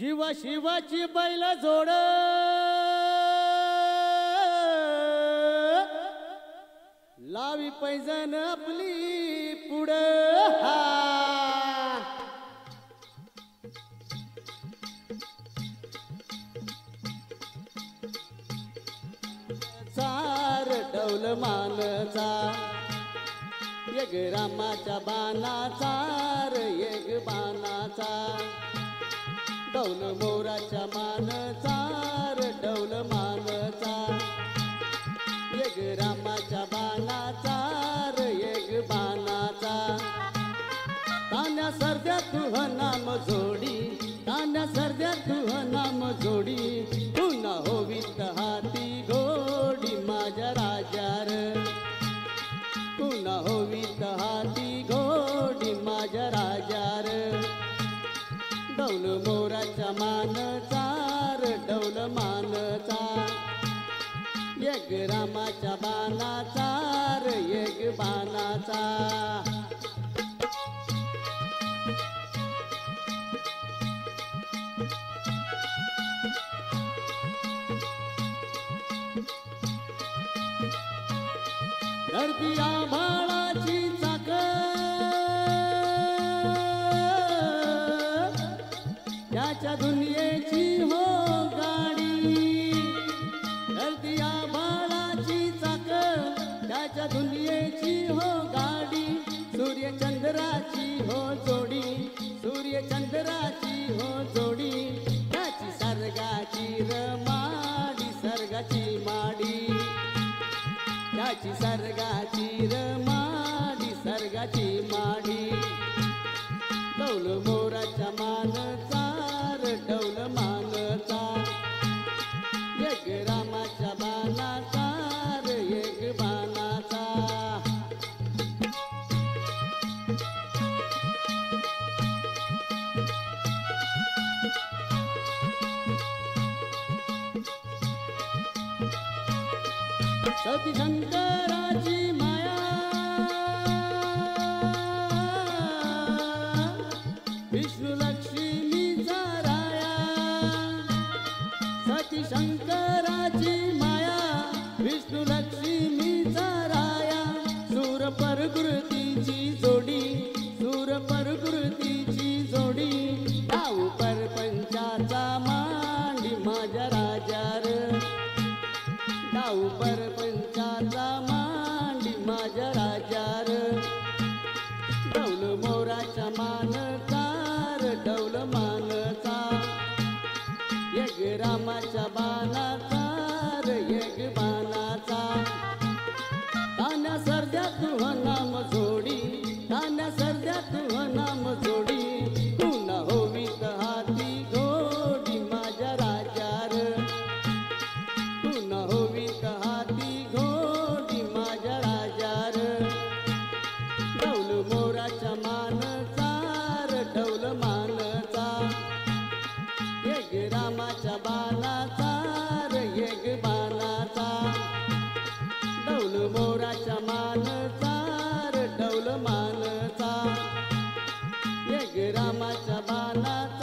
जीवा शिवाची बैल जोड लावी पैजण आपली पुढं चार डौल मानचा एक रामाच्या बाणाचा एक बाणाचा डौल मोराच्या मानचा डौल मानचा एक रामाच्या बाणाचा एक बाणाचा तान्या सरद्या तुह नाम जोडी तान्या सरद्या तुह नाम जोडी पुन्हा होवीत हाती घोडी माझ्या राजार पुन्हा होवीत हाती घोडी माझ्या राजार डौल मोराच्या मानचा डौल मानचा एक रामाच्या बाणाचा एक बाणाचा धरती आभाळाची चाक त्याच्या दुनियेची हो गाडी धरती आभाळाची चाक त्याच्या दुनियेची हो गाडी सूर्य चंद्राची हो जोडी सूर्य चंद्राची हो जोडी त्याची सर्गाची रमाडी सर्गाची माडी त्याची सर्गाची रमाडी सर्गाची माडी डौल मोराच्या मानचा डौल मानचा एक रामाच्या बाणाचा एक बाणाचा सती शंकराची माया विष्णू लक्ष्मीचा राया सती शंकराची माया विष्णू लक्ष्मीचा राया सूर प्रकृतीची जोडी सूर प्रकृतीची जोडी डाऊ परपंचाचा मांडी माझ्या राजार डाऊ परपंचाचा मांडी माझ्या राजार डौल मोराच्या मानचा डौल मानचा एक रामाच्या बाणाचा एक बाणाचा तान्या सरद्या तुह नाम जोडी तान्या सरद्या तुह नाम जोडी पुन्हा होवीत हाती घोडी माझ्या राजार पुन्हा होवीत हाती घोडी माझ्या राजार डौल मोराच्या मानचा डौल मानचा एक रामाच्या बाणाचा एक बाणाचा डौल मोराच्या मानचा डौल मानचा एक रामाच्या बाणाचा